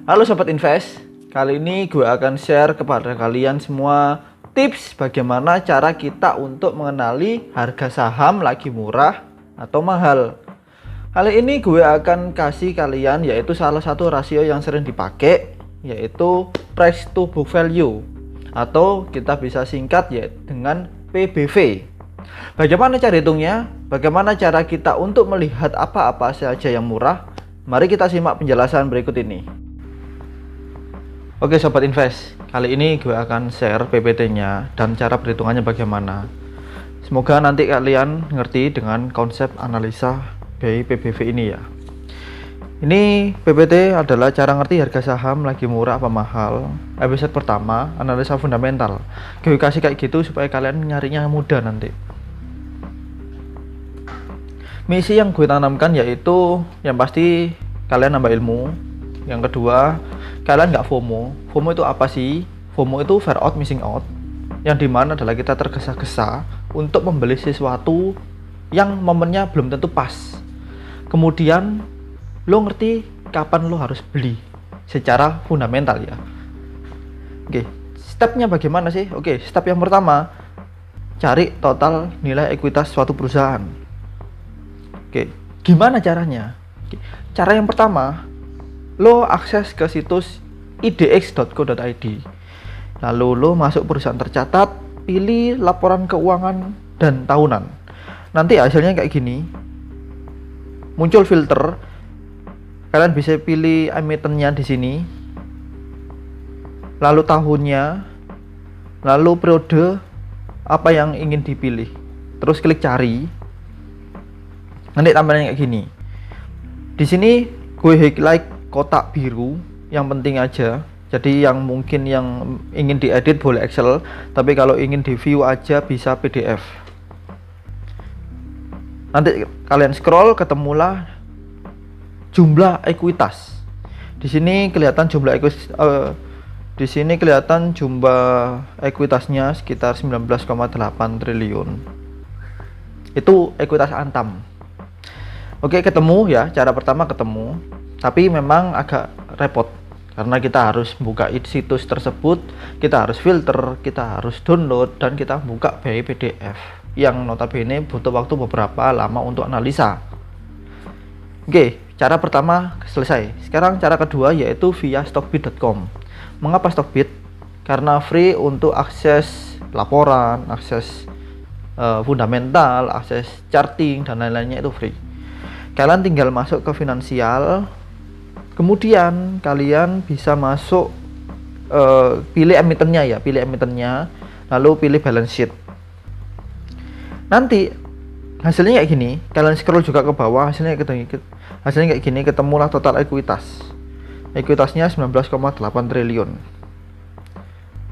Halo Sobat Invest, kali ini gue akan share kepada kalian semua tips bagaimana cara kita untuk mengenali harga saham lagi murah atau mahal. Kali ini gue akan kasih kalian yaitu salah satu rasio yang sering dipakai, yaitu price to book value, atau kita bisa singkat ya dengan PBV. Bagaimana cara hitungnya? Bagaimana cara kita untuk melihat apa-apa saja yang murah? Mari kita simak penjelasan berikut ini. Oke Sobat Invest, kali ini gue akan share PPT-nya dan cara perhitungannya bagaimana. Semoga nanti kalian ngerti dengan konsep analisa BI PBV ini ya. Ini PPT adalah cara ngerti harga saham lagi murah apa mahal. Episode pertama, analisa fundamental. Gue kasih kayak gitu supaya kalian nyarinya mudah nanti. Misi yang gue tanamkan yaitu yang pasti kalian nambah ilmu. Yang kedua, kalian nggak FOMO. FOMO itu apa sih? FOMO itu fear out missing out, yang dimana adalah kita tergesa-gesa untuk membeli sesuatu yang momennya belum tentu pas. Kemudian lo ngerti kapan lo harus beli secara fundamental ya. Oke, stepnya bagaimana sih? Oke, step yang pertama, cari total nilai ekuitas suatu perusahaan. Oke, gimana caranya? Oke, cara yang pertama, lo akses ke situs idx.co.id, lalu lo masuk perusahaan tercatat, pilih laporan keuangan dan tahunan. Nanti hasilnya kayak gini, muncul filter. Kalian bisa pilih emitennya di sini, lalu tahunnya, lalu periode apa yang ingin dipilih, terus klik cari. Nanti tampilannya kayak gini. Di sini gue highlight kotak biru yang penting aja. Jadi yang mungkin yang ingin diedit boleh Excel, tapi kalau ingin di view aja bisa PDF. Nanti kalian scroll, ketemulah jumlah ekuitas. Di sini kelihatan jumlah ekuitasnya sekitar 19,8 triliun. Itu ekuitas Antam. Oke, ketemu ya. Cara pertama ketemu. Tapi memang agak repot karena kita harus buka situs tersebut, kita harus filter, kita harus download, dan kita buka by PDF yang notabene butuh waktu beberapa lama untuk analisa. Oke, cara pertama selesai. Sekarang cara kedua yaitu via stockbit.com. Mengapa Stockbit? Karena free untuk akses laporan, akses fundamental, akses charting dan lain-lainnya itu free. Kalian tinggal masuk ke finansial, kemudian kalian bisa masuk pilih emitennya, lalu pilih balance sheet. Nanti hasilnya kayak gini, kalian scroll juga ke bawah, hasilnya kayak gini, ketemulah total ekuitas. Ekuitasnya 19,8 triliun.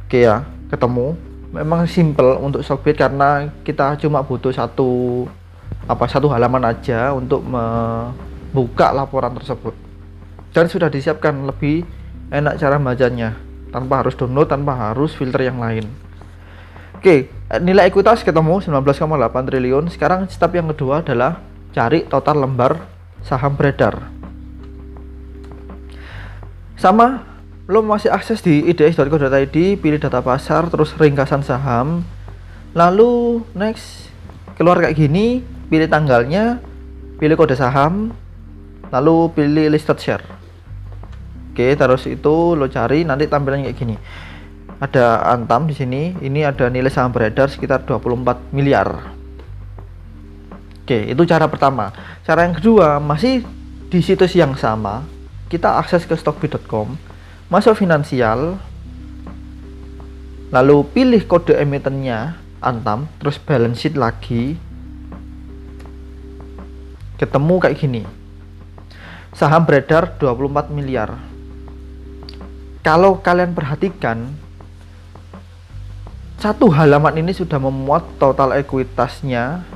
Oke ya, ketemu. Memang simple untuk Stockbit karena kita cuma butuh satu halaman aja untuk membuka laporan tersebut. Dan sudah disiapkan lebih enak cara bacanya, tanpa harus download, tanpa harus filter yang lain. Oke, nilai ekuitas ketemu 19,8 triliun. Sekarang step yang kedua adalah cari total lembar saham beredar. Sama, lo masih akses di idx.co.id, pilih data pasar, terus ringkasan saham, lalu next, keluar kayak gini, pilih tanggalnya, pilih kode saham, lalu pilih listed share. Oke, terus itu lo cari, nanti tampilannya kayak gini. Ada Antam di sini, ini ada nilai saham beredar sekitar 24 miliar. Oke, itu cara pertama. Cara yang kedua, masih di situs yang sama, kita akses ke stockbit.com, masuk finansial, lalu pilih kode emitennya Antam, terus balance sheet lagi, ketemu kayak gini. Saham beredar 24 miliar. Kalau kalian perhatikan, satu halaman ini sudah memuat total ekuitasnya,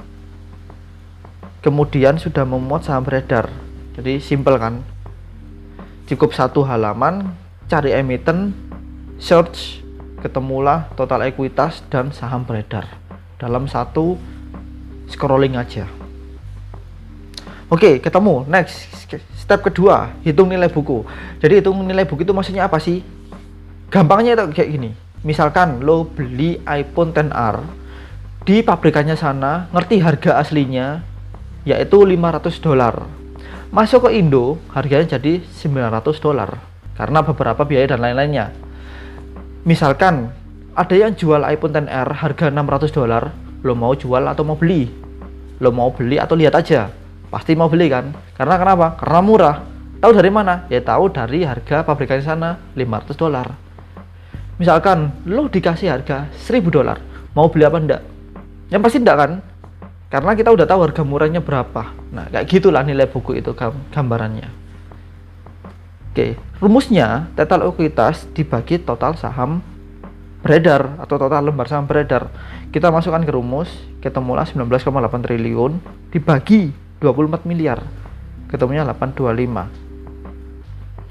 kemudian sudah memuat saham beredar. Jadi simple kan? Cukup satu halaman, cari emiten, search, ketemulah total ekuitas dan saham beredar dalam satu scrolling aja. Oke, ketemu. Next, Step kedua, hitung nilai buku. Jadi hitung nilai buku itu maksudnya apa sih? Gampangnya itu kayak gini. Misalkan lo beli iPhone XR di pabrikannya sana, ngerti harga aslinya yaitu $500. Masuk ke Indo, harganya jadi $900 karena beberapa biaya dan lain-lainnya. Misalkan ada yang jual iPhone XR harga $600, lo mau jual atau mau beli? Lo mau beli atau lihat aja? Pasti mau beli kan? Karena kenapa? Karena murah. Tahu dari mana? Ya tahu dari harga pabrikan sana $500. Misalkan lo dikasih harga $1000, mau beli apa enggak? Yang pasti enggak kan? Karena kita udah tahu harga murahnya berapa. Nah, kayak gitulah nilai buku itu gambarannya. Oke, rumusnya total ekuitas dibagi total saham beredar atau total lembar saham beredar. Kita masukkan ke rumus, ketemulah 19,8 triliun dibagi 24 miliar, ketemunya 825.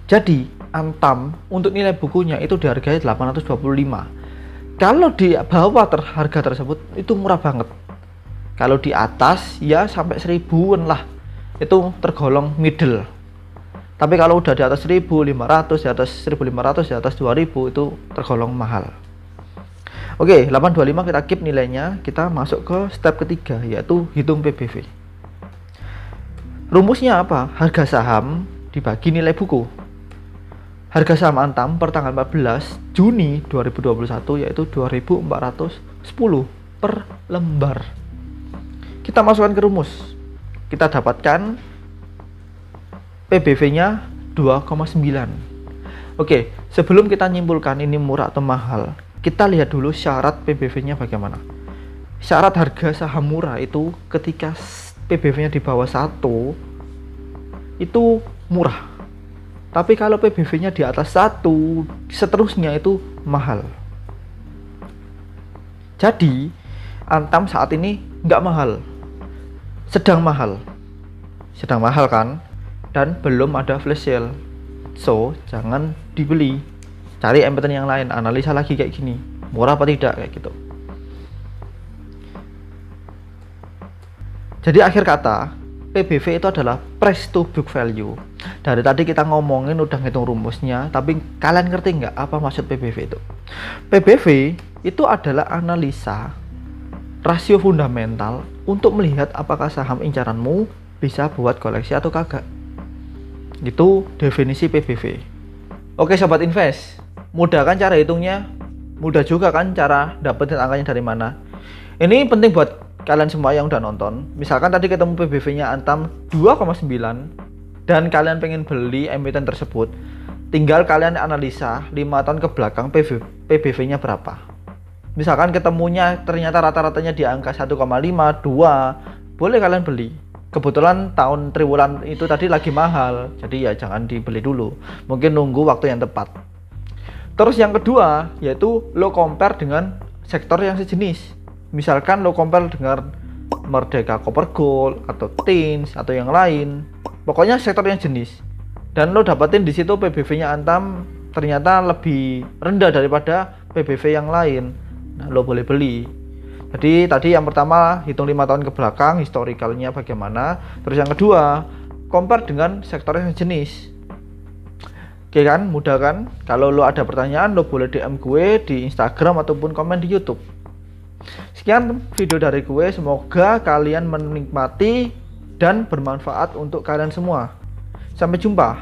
Jadi Antam untuk nilai bukunya itu dihargai 825. Kalau di bawah harga tersebut itu murah banget. Kalau di atas ya sampai 1000-an lah, itu tergolong middle. Tapi kalau udah di atas 1500, di atas 1500, di atas 2000 itu tergolong mahal. Oke, 825 kita keep nilainya. Kita masuk ke step ketiga, yaitu hitung PBV. Rumusnya apa? Harga saham dibagi nilai buku. Harga saham Antam per tanggal 14 Juni 2021 yaitu 2.410 per lembar. Kita masukkan ke rumus. Kita dapatkan PBV-nya 2,9. Oke, sebelum kita nyimpulkan ini murah atau mahal, kita lihat dulu syarat PBV-nya bagaimana. Syarat harga saham murah itu ketika PBV-nya di bawah 1 itu murah. Tapi kalau PBV-nya di atas 1, seterusnya itu mahal. Jadi, Antam saat ini nggak mahal. Sedang mahal. Sedang mahal kan? Dan belum ada flash sale. So, jangan dibeli. Cari emiten yang lain, analisa lagi kayak gini. Murah apa tidak kayak gitu. Jadi akhir kata, PBV itu adalah price to book value. Dari tadi kita ngomongin udah ngitung rumusnya, tapi kalian ngerti nggak apa maksud PBV itu? PBV itu adalah analisa rasio fundamental untuk melihat apakah saham incaranmu bisa buat koleksi atau kagak. Itu definisi PBV. Oke sobat invest, mudah kan cara hitungnya? Mudah juga kan cara dapetin angkanya dari mana? Ini penting buat kalian semua yang udah nonton. Misalkan tadi ketemu PBV-nya Antam 2,9 dan kalian pengen beli emiten tersebut, tinggal kalian analisa 5 tahun ke belakang PBV-nya berapa. Misalkan ketemunya ternyata rata-ratanya di angka 1,5, 2, boleh kalian beli. Kebetulan tahun triwulan itu tadi lagi mahal, jadi ya jangan dibeli dulu. Mungkin nunggu waktu yang tepat. Terus yang kedua, yaitu lo compare dengan sektor yang sejenis. Misalkan lo compare dengan Merdeka Copper Gold atau Tins atau yang lain, pokoknya sektor yang jenis. Dan lo dapetin di situ PBV-nya Antam ternyata lebih rendah daripada PBV yang lain. Nah, lo boleh beli. Jadi tadi yang pertama hitung 5 tahun ke belakang historicalnya bagaimana. Terus yang kedua, compare dengan sektor yang jenis. Oke kan, mudah kan? Kalau lo ada pertanyaan, lo boleh DM gue di Instagram ataupun komen di YouTube. Sekian video dari gue, semoga kalian menikmati dan bermanfaat untuk kalian semua. Sampai jumpa.